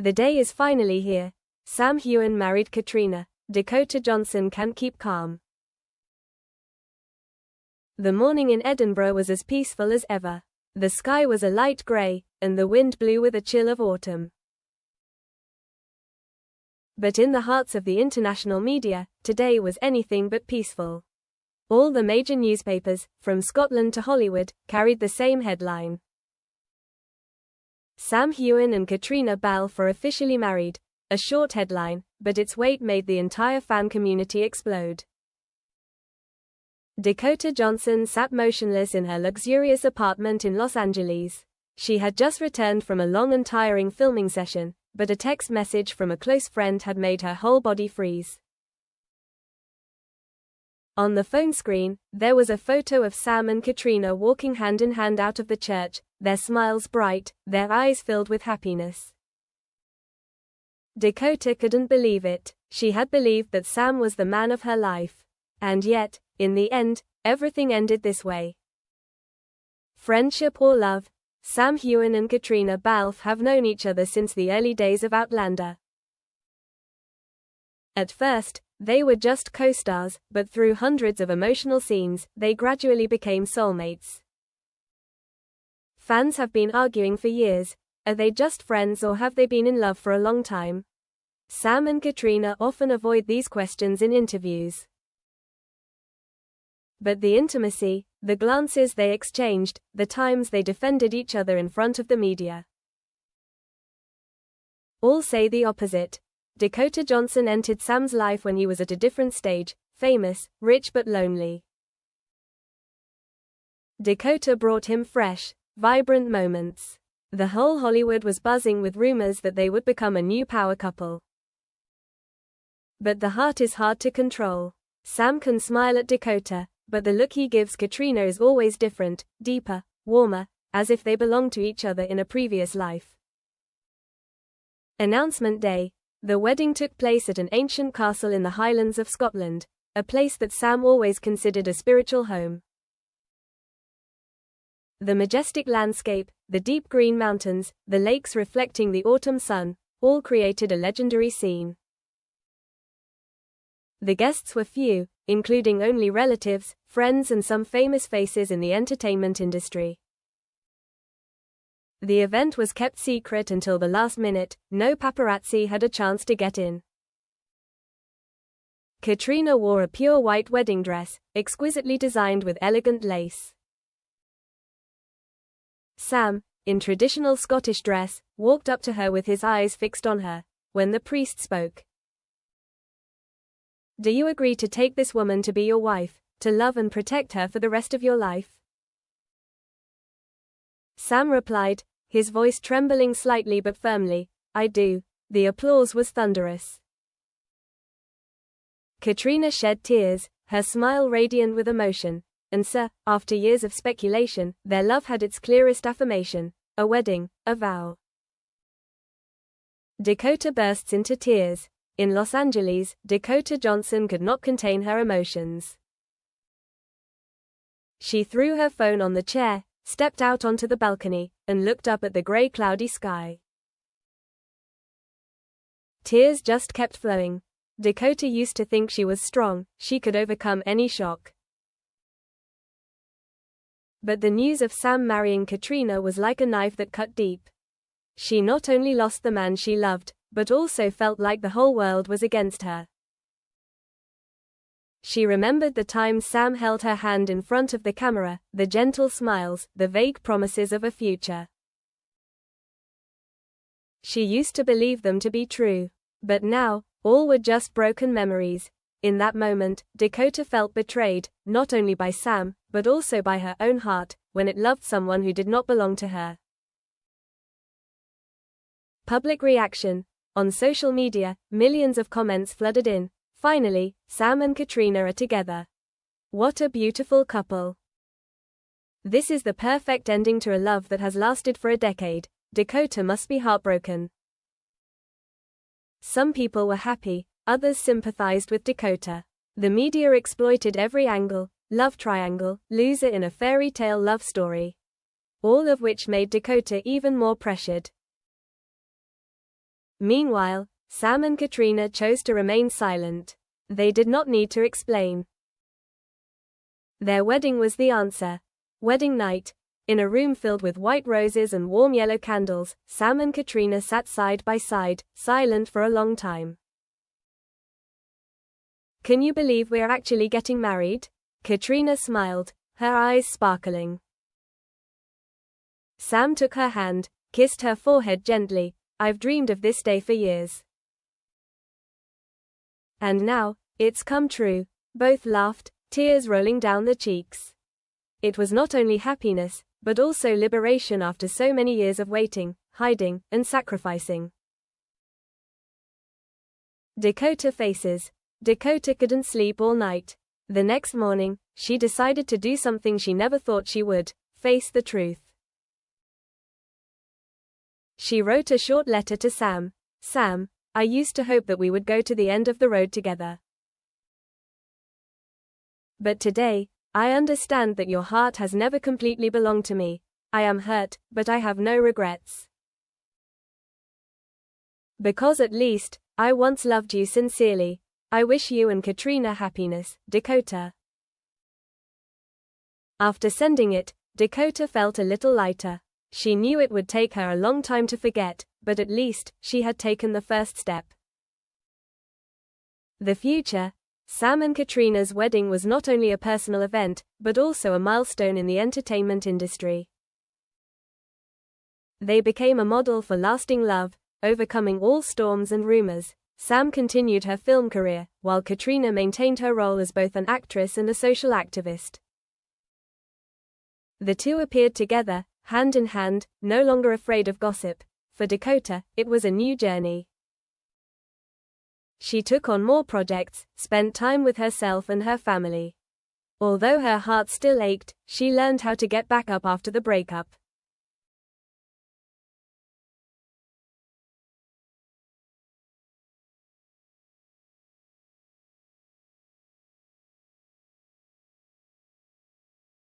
The day is finally here. Sam Heughan married Caitriona. Dakota Johnson can't keep calm. The morning in Edinburgh was as peaceful as ever. The sky was a light grey, and the wind blew with a chill of autumn. But in the hearts of the international media, today was anything but peaceful. All the major newspapers, from Scotland to Hollywood, carried the same headline. Sam Heughan and Caitriona Balfe are officially married. A short headline, but its weight made the entire fan community explode. Dakota Johnson sat motionless in her luxurious apartment in Los Angeles. She had just returned from a long and tiring filming session, but a text message from a close friend had made her whole body freeze. On the phone screen, there was a photo of Sam and Caitriona walking hand in hand out of the church, their smiles bright, their eyes filled with happiness. Dakota couldn't believe it. She had believed that Sam was the man of her life. And yet, in the end, everything ended this way. Friendship or love? Sam Heughan and Caitriona Balfe have known each other since the early days of Outlander. At first, they were just co-stars, but through hundreds of emotional scenes, they gradually became soulmates. Fans have been arguing for years. Are they just friends or have they been in love for a long time? Sam and Caitriona often avoid these questions in interviews. But the intimacy, the glances they exchanged, the times they defended each other in front of the media. All say the opposite. Dakota Johnson entered Sam's life when he was at a different stage, famous, rich but lonely. Dakota brought him fresh, vibrant moments. The whole Hollywood was buzzing with rumors that they would become a new power couple. But the heart is hard to control. Sam can smile at Dakota, but the look he gives Caitriona is always different, deeper, warmer, as if they belonged to each other in a previous life. Announcement day. The wedding took place at an ancient castle in the Highlands of Scotland, a place that Sam always considered a spiritual home. The majestic landscape, the deep green mountains, the lakes reflecting the autumn sun, all created a legendary scene. The guests were few, including only relatives, friends and some famous faces in the entertainment industry. The event was kept secret until the last minute. No paparazzi had a chance to get in. Caitriona wore a pure white wedding dress, exquisitely designed with elegant lace. Sam, in traditional Scottish dress, walked up to her with his eyes fixed on her. When the priest spoke, "Do you agree to take this woman to be your wife, to love and protect her for the rest of your life?" Sam replied, his voice trembling slightly but firmly, "I do." The applause was thunderous. Caitriona shed tears, her smile radiant with emotion. And so, after years of speculation, their love had its clearest affirmation: a wedding, a vow. Dakota bursts into tears. In Los Angeles, Dakota Johnson could not contain her emotions. She threw her phone on the chair, stepped out onto the balcony, and looked up at the gray cloudy sky. Tears just kept flowing. Dakota used to think she was strong, she could overcome any shock. But the news of Sam marrying Caitriona was like a knife that cut deep. She not only lost the man she loved, but also felt like the whole world was against her. She remembered the times Sam held her hand in front of the camera, the gentle smiles, the vague promises of a future. She used to believe them to be true. But now, all were just broken memories. In that moment, Dakota felt betrayed, not only by Sam, but also by her own heart, when it loved someone who did not belong to her. Public reaction. On social media, millions of comments flooded in. Finally, Sam and Caitriona are together. What a beautiful couple. This is the perfect ending to a love that has lasted for a decade. Dakota must be heartbroken. Some people were happy, others sympathized with Dakota. The media exploited every angle, love triangle, loser in a fairy tale love story. All of which made Dakota even more pressured. Meanwhile, Sam and Caitriona chose to remain silent. They did not need to explain. Their wedding was the answer. Wedding night. In a room filled with white roses and warm yellow candles, Sam and Caitriona sat side by side, silent for a long time. "Can you believe we're actually getting married?" Caitriona smiled, her eyes sparkling. Sam took her hand, kissed her forehead gently. "I've dreamed of this day for years. And now, it's come true." Both laughed, tears rolling down their cheeks. It was not only happiness, but also liberation after so many years of waiting, hiding, and sacrificing. Dakota faces. Dakota couldn't sleep all night. The next morning, she decided to do something she never thought she would: face the truth. She wrote a short letter to Sam. "Sam, I used to hope that we would go to the end of the road together. But today, I understand that your heart has never completely belonged to me. I am hurt, but I have no regrets. Because at least, I once loved you sincerely. I wish you and Caitriona happiness, Dakota." After sending it, Dakota felt a little lighter. She knew it would take her a long time to forget, but at least, she had taken the first step. The future. Sam and Caitriona's wedding was not only a personal event, but also a milestone in the entertainment industry. They became a model for lasting love, overcoming all storms and rumors. Sam continued her film career, while Caitriona maintained her role as both an actress and a social activist. The two appeared together, hand in hand, no longer afraid of gossip. For Dakota, it was a new journey. She took on more projects, spent time with herself and her family. Although her heart still ached, she learned how to get back up after the breakup.